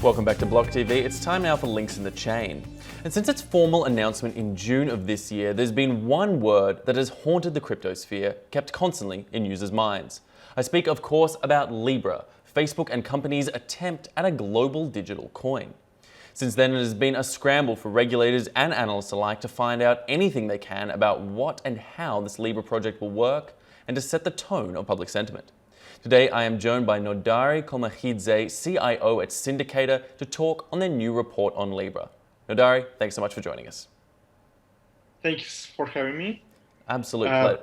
Welcome back to BLOCKTV. It's time now for Links in the Chain. And since its formal announcement in June of this year, there's been one word that has haunted the cryptosphere, kept constantly in users' minds. I speak, of course, about Libra, Facebook and company's attempt at a global digital coin. Since then, it has been a scramble for regulators and analysts alike to find out anything they can about what and how this Libra project will work and to set the tone of public sentiment. Today, I am joined by Nodari Kolmachidze, CIO at Cindicator, to talk on their new report on Libra. Nodari, thanks so much for joining us. Thanks for having me. Absolute pleasure.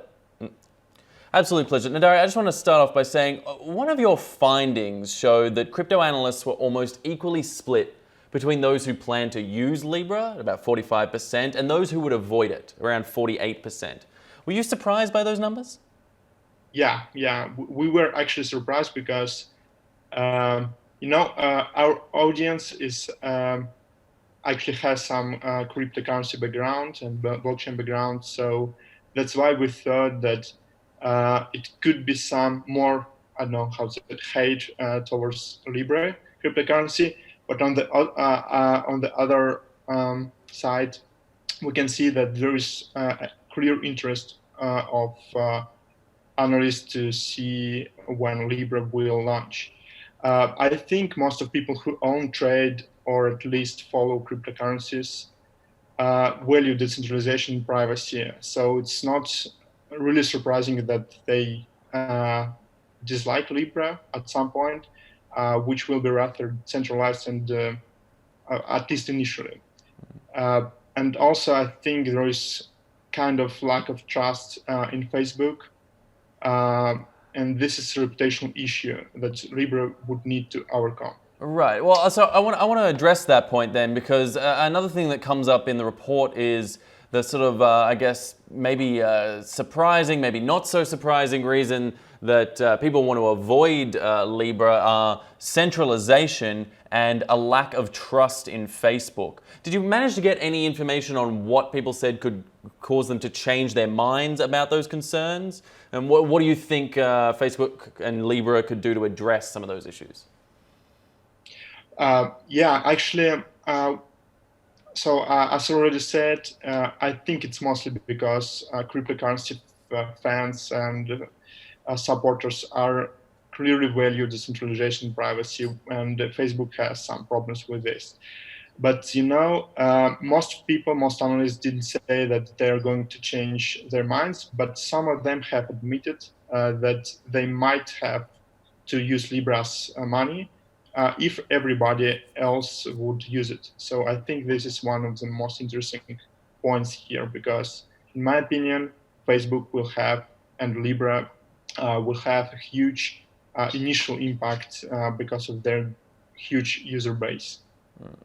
Absolute pleasure. Nodari, I just want to start off by saying one of your findings showed that crypto analysts were almost equally split between those who plan to use Libra, about 45%, and those who would avoid it, around 48%. Were you surprised by those numbers? Yeah, we were actually surprised because, our audience is actually has some cryptocurrency background and blockchain background. So that's why we thought that it could be some more, I don't know how to say, hate towards Libra cryptocurrency. But on the other side, we can see that there is a clear interest of analysts to see when Libra will launch. I think most of people who own, trade, or at least follow cryptocurrencies value decentralization and privacy. So it's not really surprising that they dislike Libra at some point, which will be rather centralized and at least initially. And also, I think there is kind of lack of trust in Facebook. And this is a reputational issue that Libra would need to overcome. Right. Well, so I want to address that point then, because another thing that comes up in the report is the sort of, I guess, maybe surprising, maybe not so surprising reason that people want to avoid Libra are centralization and a lack of trust in Facebook. Did you manage to get any information on what people said could cause them to change their minds about those concerns? And what do you think Facebook and Libra could do to address some of those issues? Actually, so as I already said, I think it's mostly because cryptocurrency fans and supporters are clearly value decentralization and privacy, and Facebook has some problems with this. But most analysts didn't say that they're going to change their minds, but some of them have admitted that they might have to use Libra's money if everybody else would use it. So I think this is one of the most interesting points here, because in my opinion, Facebook will have and Libra will have a huge initial impact because of their huge user base.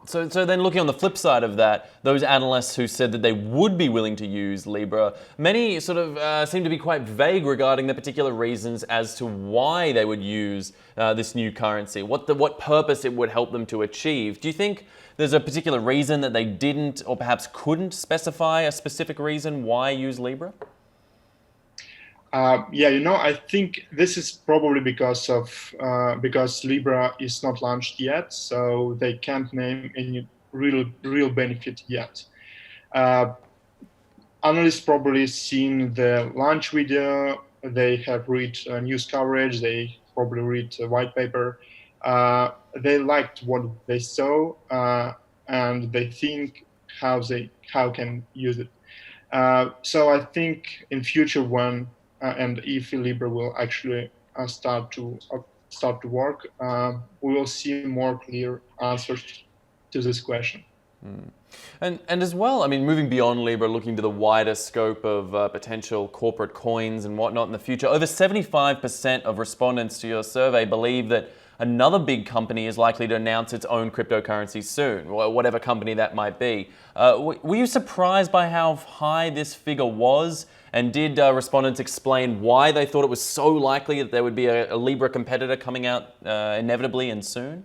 So then looking on the flip side of that, those analysts who said that they would be willing to use Libra, many sort of seem to be quite vague regarding the particular reasons as to why they would use this new currency, what purpose it would help them to achieve. Do you think there's a particular reason that they didn't or perhaps couldn't specify a specific reason why use Libra? I think this is probably because Libra is not launched yet, so they can't name any real benefit yet. Analysts probably seen the launch video, they have read news coverage, they probably read a white paper. They liked what they saw, and they think how can use it. So I think in future when and if Libra will actually start to work, we will see more clear answers to this question. And as well, I mean, moving beyond Libra, looking to the wider scope of potential corporate coins and whatnot in the future, over 75% of respondents to your survey believe that another big company is likely to announce its own cryptocurrency soon, whatever company that might be. Were you surprised by how high this figure was? And did respondents explain why they thought it was so likely that there would be a Libra competitor coming out inevitably and soon?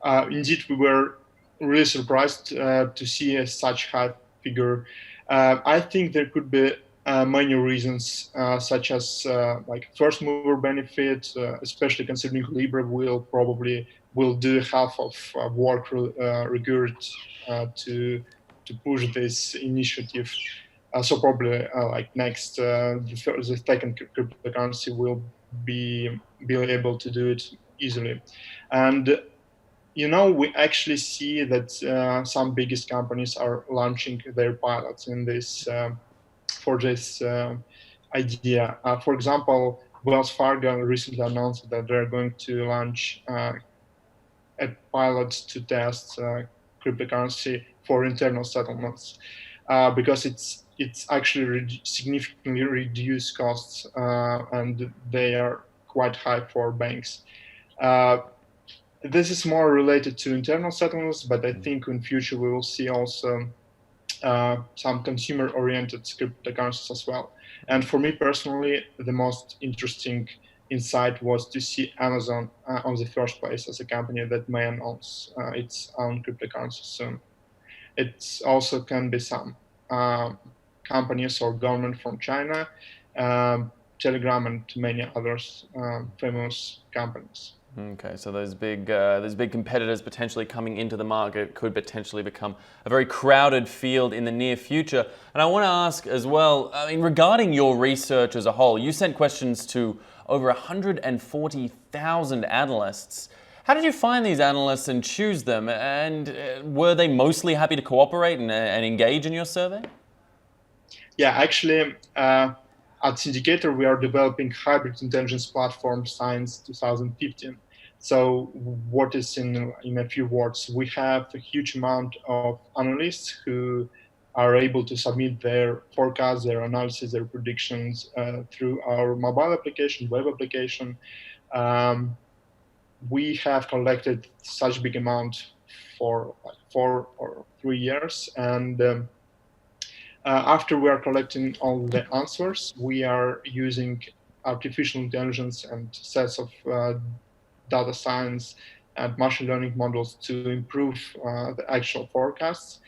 Indeed, we were really surprised to see such high figure. I think there could be many reasons, such as like first mover benefit, especially considering Libra will probably will do half of work required to push this initiative. So probably like next, the second cryptocurrency will be able to do it easily. And we actually see that some biggest companies are launching their pilots in this for this idea. For example, Wells Fargo recently announced that they're going to launch a pilot to test cryptocurrency for internal settlements because it's actually significantly reduced costs and they are quite high for banks. This is more related to internal settlements, but I think in future we will see also some consumer-oriented cryptocurrencies as well. And for me personally, the most interesting insight was to see Amazon on the first place as a company that may announce its own cryptocurrency soon. It also can be some companies or government from China, Telegram, and many others famous companies. Okay, so those big competitors potentially coming into the market could potentially become a very crowded field in the near future. And I want to ask as well, regarding your research as a whole, you sent questions to over 140,000 analysts. How did you find these analysts and choose them? And were they mostly happy to cooperate and engage in your survey? Yeah, actually, at Cindicator, we are developing hybrid intelligence platform since 2015. So what is in a few words, we have a huge amount of analysts who are able to submit their forecasts, their analysis, their predictions through our mobile application, web application. We have collected such big amount for like 4 or 3 years. And after we are collecting all the answers, we are using artificial intelligence and sets of data science and machine learning models to improve the actual forecasts.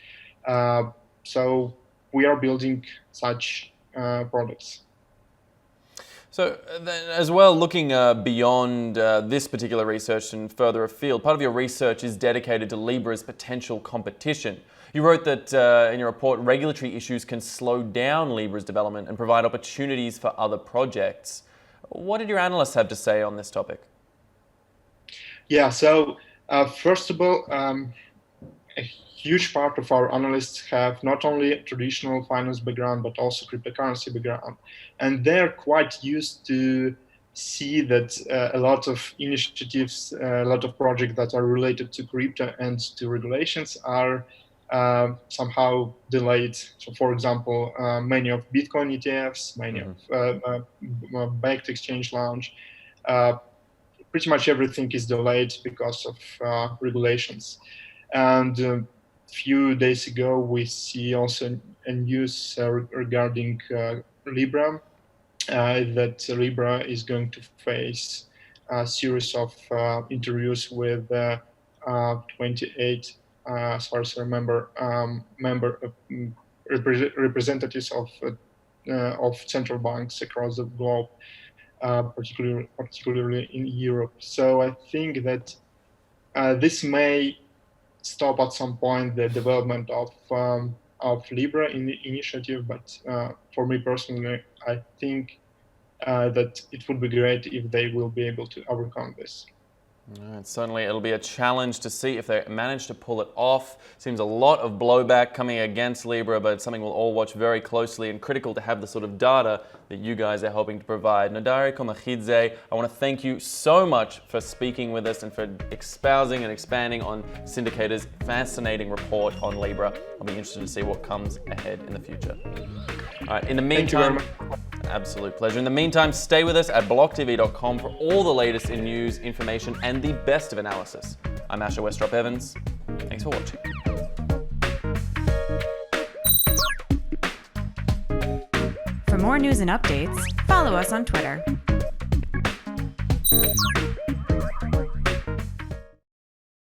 So we are building such products. So then as well, looking beyond this particular research and further afield, part of your research is dedicated to Libra's potential competition. You wrote that in your report, regulatory issues can slow down Libra's development and provide opportunities for other projects. What did your analysts have to say on this topic? Yeah, so first of all, a huge part of our analysts have not only traditional finance background, but also cryptocurrency background. And they're quite used to see that a lot of initiatives, a lot of projects that are related to crypto and to regulations are somehow delayed. So for example, many of Bitcoin ETFs, many of backed exchange launch, pretty much everything is delayed because of regulations. And a few days ago, we see also a news regarding Libra, that Libra is going to face a series of interviews with 28, as far as I remember, representatives of central banks across the globe, particularly in Europe. So I think that this may stop at some point the development of Libra in the initiative, but for me personally, I think that it would be great if they will be able to overcome this. Certainly it'll be a challenge to see if they manage to pull it off. Seems a lot of blowback coming against Libra, but it's something we'll all watch very closely, and critical to have the sort of data that you guys are helping to provide. Nodari Komachidze, I want to thank you so much for speaking with us and for espousing and expanding on Cindicator's fascinating report on Libra. I'll be interested to see what comes ahead in the future. All right, in the meantime, absolute pleasure. In the meantime, stay with us at blocktv.com for all the latest in news, information, and the best of analysis. I'm Asher Westrop Evans. Thanks for watching. For more news and updates, follow us on Twitter.